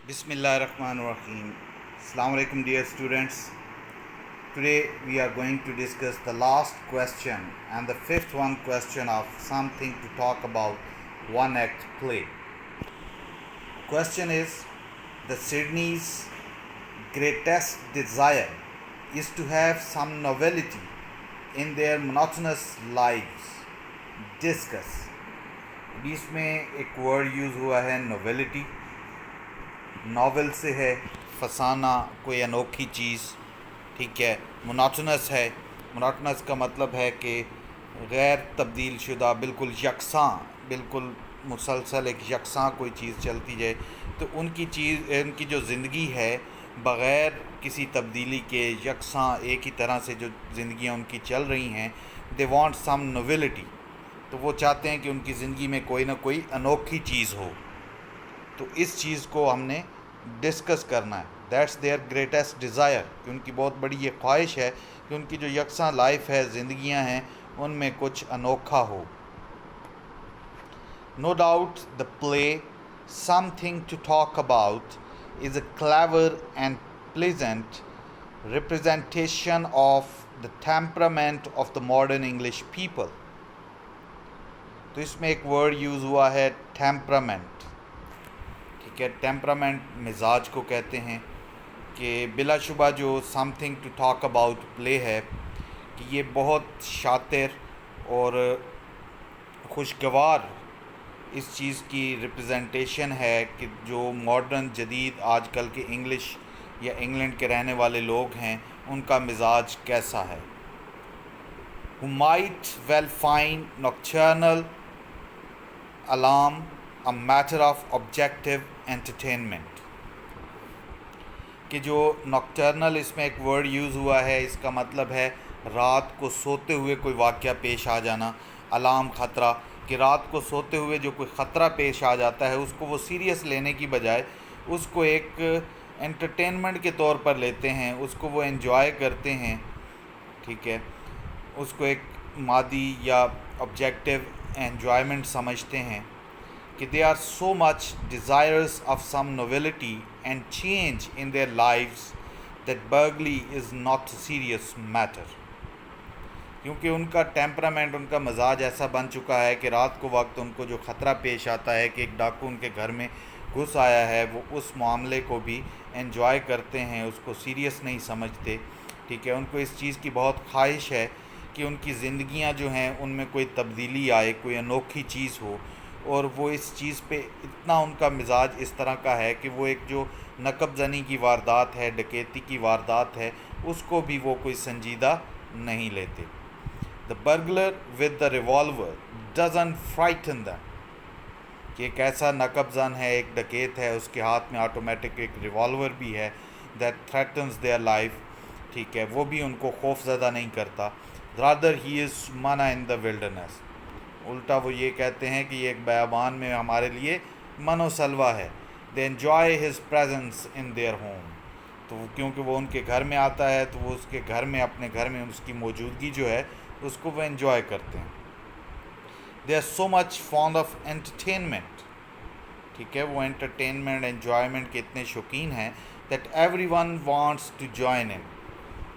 Bismillahirrahmanirrahim. Assalamu alaikum dear students. Today we are going to discuss the last question and the fifth one question of something to talk about one act play. Question is, the Sydney's greatest desire is to have some novelty in their monotonous lives. Discuss. अभी इसमें एक word use हुआ है novelty. Novel से है फसाना, कोई अनोखी चीज़, ठीक है. मोनोटोनस है. मोनोटोनस का मतलब है कि गैर तब्दील शुदा, बिल्कुल यकसां, बिल्कुल मुसलसल एक यकसां कोई चीज़ चलती जाए. तो उनकी जो ज़िंदगी है बग़ैर किसी तब्दीली के यकसां एक ही तरह से जो ज़िंदगियाँ उनकी चल रही हैं, दे वांट सम नोवेलिटी. तो वो चाहते हैं कि उनकी ज़िंदगी में कोई ना कोई अनोखी चीज़ हो. तो इस चीज़ को हमने डिस्कस करना है. दैट्स देयर ग्रेटेस्ट डिज़ायर, कि उनकी बहुत बड़ी ये ख्वाहिश है कि उनकी जो यकसां लाइफ है, ज़िंदगियां हैं, उनमें कुछ अनोखा हो. No doubt the play something to talk about is a clever and pleasant representation of the temperament of the modern English people. तो इसमें एक वर्ड यूज़ हुआ है टेम्परामेंट. ठीक है, टेम्परामेंट मिजाज को कहते हैं. कि बिलाशुबा जो something to talk about play है कि ये बहुत शातिर और खुशगवार इस चीज़ की रिप्रेजेंटेशन है कि जो मॉडर्न जदीद आजकल के इंग्लिश या इंग्लैंड के रहने वाले लोग हैं उनका मिजाज कैसा है. who might well find nocturnal alarm a matter of objective entertainment. कि जो नॉक्टर्नल, इसमें एक वर्ड यूज़ हुआ है, इसका मतलब है रात को सोते हुए कोई वाक़या पेश आ जाना. अलार्म, ख़तरा, कि रात को सोते हुए जो कोई ख़तरा पेश आ जाता है उसको वो सीरियस लेने की बजाय उसको एक एंटरटेनमेंट के तौर पर लेते हैं, उसको वो एंजॉय करते हैं. ठीक है, उसको एक मादी या ऑब्जेक्टिव एंजॉयमेंट समझते हैं. कि they are so much desirous of some novelty and change in their lives that burglary is not a serious matter. क्योंकि उनका टेम्परामेंट, उनका मजाज ऐसा बन चुका है कि रात को वक्त उनको जो ख़तरा पेश आता है कि एक डाकू उनके घर में घुस आया है, वो उस मामले को भी एंजॉय करते हैं, उसको सीरियस नहीं समझते. ठीक है, उनको इस चीज़ की बहुत ख्वाहिश है कि उनकी ज़िंदगियां जो हैं उनमें कोई तब्दीली आए, कोई अनोखी चीज़ हो. और वो इस चीज़ पे इतना उनका मिजाज इस तरह का है कि वो एक जो नकब ज़नी की वारदात है, डकैती की वारदात है, उसको भी वो कोई संजीदा नहीं लेते. The burglar with the revolver doesn't frighten them. कि एक ऐसा नकब ज़न है, एक डकैत है, उसके हाथ में ऑटोमेटिक एक रिवॉल्वर भी है, दैट थ्रेटन्स देयर लाइफ. ठीक है, वो भी उनको खौफज़दा नहीं करता. रादर ही इज़ मना इन द विल्डरनेस. उल्टा वो ये कहते हैं कि ये एक बयाबान में हमारे लिए मनोसलवा है. They enjoy his presence in their home. तो क्योंकि वो उनके घर में आता है तो वो उसके घर में, अपने घर में उसकी मौजूदगी जो है उसको वो एन्जॉय करते हैं. They are so much fond of entertainment. ठीक है, वो एंटरटेनमेंट, एन्जॉयमेंट के इतने शौकीन हैं that everyone wants to join in.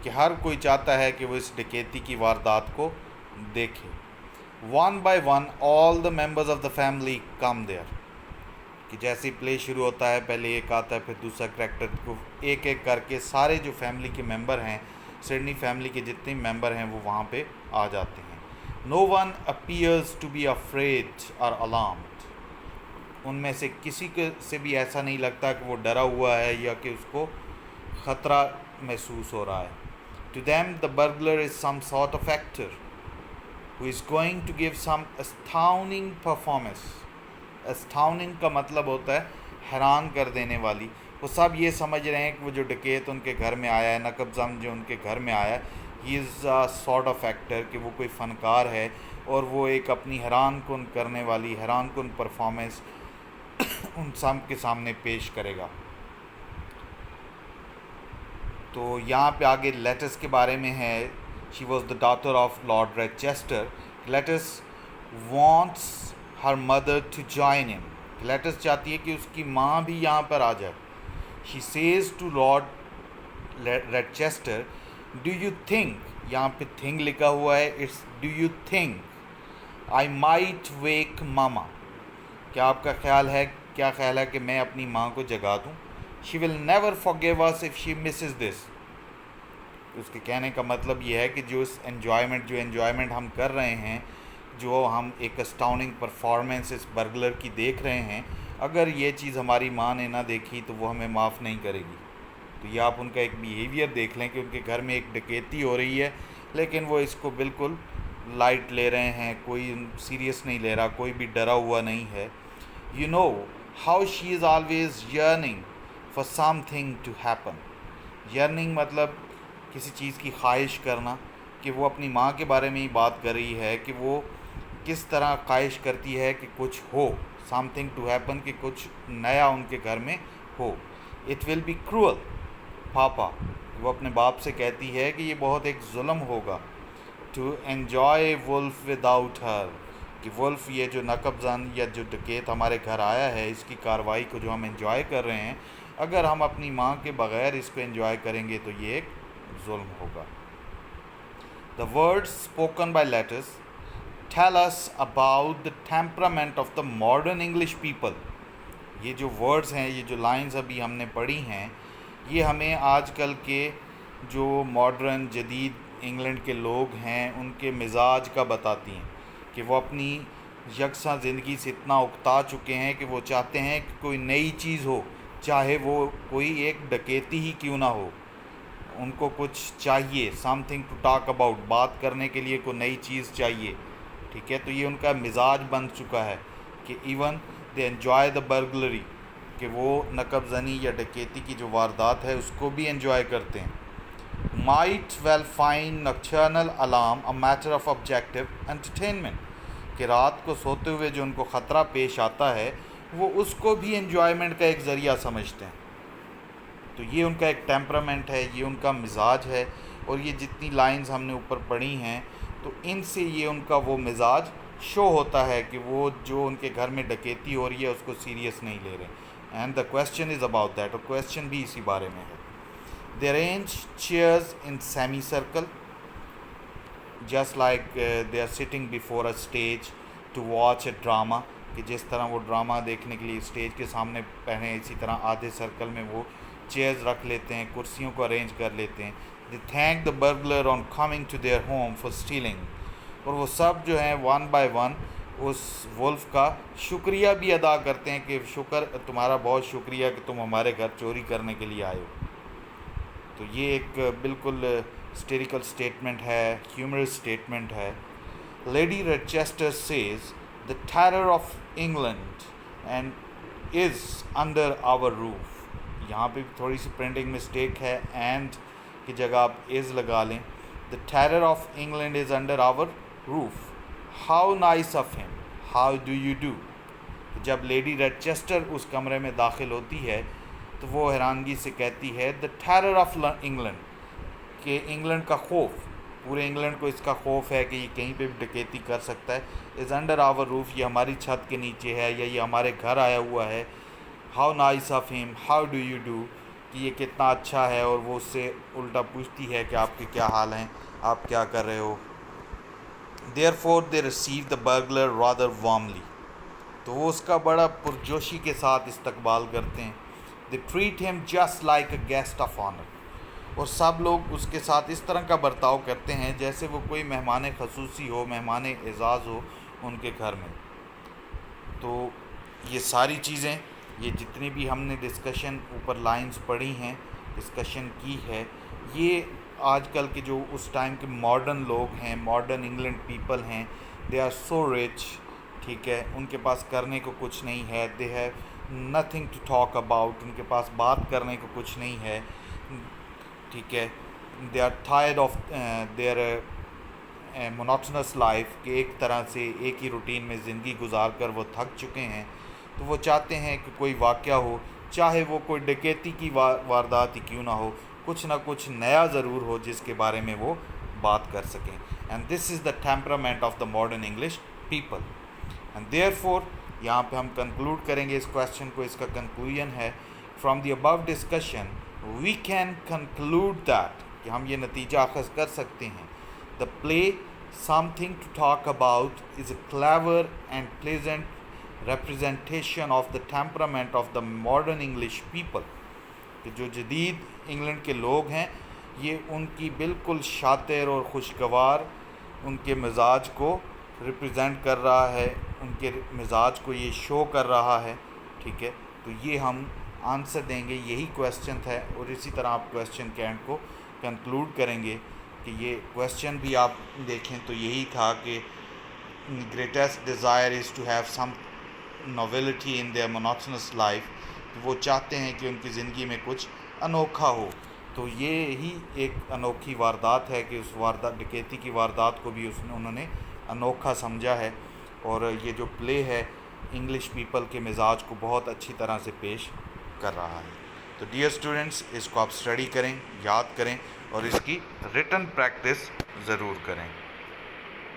कि हर कोई चाहता है कि वो इस डकैती की वारदात को देखे. One by one all the members of the family come there. कि जैसे ही प्ले शुरू होता है पहले एक आता है, फिर दूसरा करैक्टर को एक एक करके सारे जो फैमिली के मेंबर हैं, सिडनी फैमिली के जितने मेंबर हैं वो वहाँ पे आ जाते हैं. No one appears to be afraid और अलार्म्ड. उनमें से किसी के से भी ऐसा नहीं लगता कि वो डरा हुआ है या कि उसको ख़तरा महसूस हो रहा है. To them the burglar is some sort of actor who is going to give some astounding performance. astounding का मतलब होता है हैरान कर देने वाली. वो सब ये समझ रहे हैं कि वो जो डकैत उनके घर में आया है, नकबज़म जो उनके घर में आया है, he is a sort of actor, कि वो कोई फ़नकार है और वो एक अपनी हैरान कुन करने वाली, हैरान कुन परफॉर्मेंस उन सब के सामने पेश करेगा. तो यहाँ पे आगे लेटस के बारे में है. She was the daughter of Lord Rochester. Gladys wants her mother to join in. Gladys चाहती है कि उसकी माँ भी यहाँ पर आ जाए. She says to Lord Rochester, "Do you think," यहाँ पे think लिखा हुआ है, it's do you think I might wake mama, क्या आपका क्या ख्याल है कि मैं अपनी माँ को जगा दूँ? She will never forgive us if she misses this. उसके कहने का मतलब ये है कि जो एन्जॉयमेंट हम कर रहे हैं, जो हम एक अस्टाउनिंग परफॉर्मेंस इस बर्गलर की देख रहे हैं, अगर ये चीज़ हमारी माँ ने ना देखी तो वो हमें माफ़ नहीं करेगी। तो ये आप उनका एक बिहेवियर देख लें कि उनके घर में एक डकैती हो रही है, लेकिन वो इसको बिल्कुल लाइट ले रहे हैं, कोई सीरियस नहीं ले रहा, कोई भी डरा हुआ नहीं है। You know how she is always yearning for something to happen. Yearning मतलब किसी चीज़ की ख्वाहिश करना, कि वो अपनी माँ के बारे में ही बात कर रही है कि वो किस तरह ख्वाहिश करती है कि कुछ हो, समथिंग टू हैपन, कि कुछ नया उनके घर में हो। इट विल बी क्रूअल पापा, वो अपने बाप से कहती है कि ये बहुत एक जुल्म होगा। To enjoy wolf without her, कि वुल्फ ये जो नकबजन या जो डकैत हमारे घर आया है, इसकी कार्रवाई को जो हम एंजॉय कर रहे हैं, अगर हम अपनी माँ के बग़ैर इसको एंजॉय करेंगे तो ये एक जुल्म होगा। The words spoken by letters tell us about the temperament of the modern English people. ये जो वर्ड्स हैं, ये जो लाइंस अभी हमने पढ़ी हैं, ये हमें आजकल के जो मॉडर्न जदीद इंग्लैंड के लोग हैं उनके मिजाज का बताती हैं, कि वो अपनी यकसा ज़िंदगी से इतना उकता चुके हैं कि वो चाहते हैं कि कोई नई चीज़ हो, चाहे वो कोई एक डकैती ही क्यों ना हो। उनको कुछ चाहिए, समथिंग टू टॉक अबाउट, बात करने के लिए कोई नई चीज़ चाहिए। ठीक है, तो ये उनका मिजाज बन चुका है कि even they enjoy the burglary, कि वो नकबजनी या डकैती की जो वारदात है उसको भी एंजॉय करते हैं। Might well find nocturnal alarm a matter of objective entertainment, कि रात को सोते हुए जो उनको ख़तरा पेश आता है वो उसको भी एंजॉयमेंट का एक ज़रिया समझते हैं। तो ये उनका एक टेम्परामेंट है, ये उनका मिजाज है। और ये जितनी लाइंस हमने ऊपर पढ़ी हैं तो इनसे ये उनका वो मिजाज शो होता है कि वो जो उनके घर में डकैती हो रही है उसको सीरियस नहीं ले रहे। And the question is about that, और क्वेश्चन भी इसी बारे में है। They arrange chairs in semi circle just like they are sitting before a stage to watch a drama, कि जिस तरह वो ड्रामा देखने के लिए स्टेज के सामने पहने, इसी तरह आधे सर्कल में वो चेयर्स रख लेते हैं, कुर्सियों को अरेंज कर लेते हैं। They thank the burglar on coming to their home for stealing, और वो सब जो हैं वन बाय वन उस वुल्फ का शुक्रिया भी अदा करते हैं कि शुक्र, तुम्हारा बहुत शुक्रिया कि तुम हमारे घर चोरी करने के लिए आए हो। तो ये एक बिल्कुल हिस्टेरिकल स्टेटमेंट है, ह्यूमरस स्टेटमेंट है। Lady Rochester says the terror of England and is under our roof. यहाँ पे थोड़ी सी प्रिंटिंग मिस्टेक है, एंड की जगह आप इज़ लगा लें। The terror of England is under our roof, how nice of him, how do you do. जब लेडी रोचेस्टर उस कमरे में दाखिल होती है तो वो हैरानगी से कहती है द टेरर ऑफ इंग्लैंड, कि इंग्लैंड का खौफ, पूरे इंग्लैंड को इसका खौफ है कि ये कहीं पे भी डकैती कर सकता है। इज़ अंडर आवर रूफ, ये हमारी छत के नीचे है या ये हमारे घर आया हुआ है। How nice of him, how do you do, कि ये कितना अच्छा है, और वो उससे उल्टा पूछती है कि आपके क्या हाल हैं, आप क्या कर रहे हो। Therefore they receive the burglar rather warmly, तो वो उसका बड़ा पुरजोशी के साथ इस्तकबाल करते हैं। They treat him just like a guest of honour, और सब लोग उसके साथ इस तरह का बर्ताव करते हैं जैसे वो कोई मेहमान खसूसी हो, मेहमान एजाज़ हो उनके घर में। तो ये सारी चीज़ें, ये जितनी भी हमने डिस्कशन ऊपर लाइंस पढ़ी हैं, डिस्कशन की है, ये आजकल के जो उस टाइम के मॉडर्न लोग हैं, मॉडर्न इंग्लैंड पीपल हैं, दे आर सो रिच, ठीक है, उनके पास करने को कुछ नहीं है, they have nothing to talk about, उनके पास बात करने को कुछ नहीं है, ठीक है। They are tired of their monotonous life, कि एक तरह से एक ही रूटीन में ज़िंदगी गुजार कर वो थक चुके हैं। तो वो चाहते हैं कि कोई वाक़या हो, चाहे वो कोई डकैती की वारदात ही क्यों ना हो, कुछ ना कुछ नया ज़रूर हो जिसके बारे में वो बात कर सकें। And this is the temperament of the modern English people. And therefore यहाँ पे हम कंक्लूड करेंगे इस क्वेश्चन को, इसका कंक्लूजन है from the above discussion we can conclude that کہ ہم یہ نتیجہ اخذ کر سکتے ہیں the play something to talk about is a clever and pleasant representation of the temperament of the modern English people کہ جو جدید انگلینڈ کے لوگ ہیں یہ ان کی بالکل شاطر اور خوشگوار ان کے مزاج کو ریپرزینٹ کر رہا ہے، ان کے مزاج کو یہ شو کر رہا ہے. ٹھیک ہے، تو یہ ہم آنسر دیں گے، یہی کویسچن تھا اور اسی طرح آپ کویسچن کے اینڈ کو کنکلوڈ کریں گے کہ یہ کویسچن بھی آپ دیکھیں تو یہی تھا کہ greatest desire is to have some novelty in their monotonous life, وہ چاہتے ہیں کہ ان کی زندگی میں کچھ انوکھا ہو. تو یہ ہی ایک انوکھی واردات ہے کہ اس واردات ڈکیتی کی واردات کو بھی انہوں نے انوکھا سمجھا ہے، اور یہ جو پلے ہے انگلش پیپل کے مزاج کو بہت اچھی طرح سے پیش کر رہا ہے. تو ڈیئر اسٹوڈنٹس، اس کو آپ اسٹڈی کریں، یاد کریں اور اس کی ریٹن پریکٹس ضرور کریں.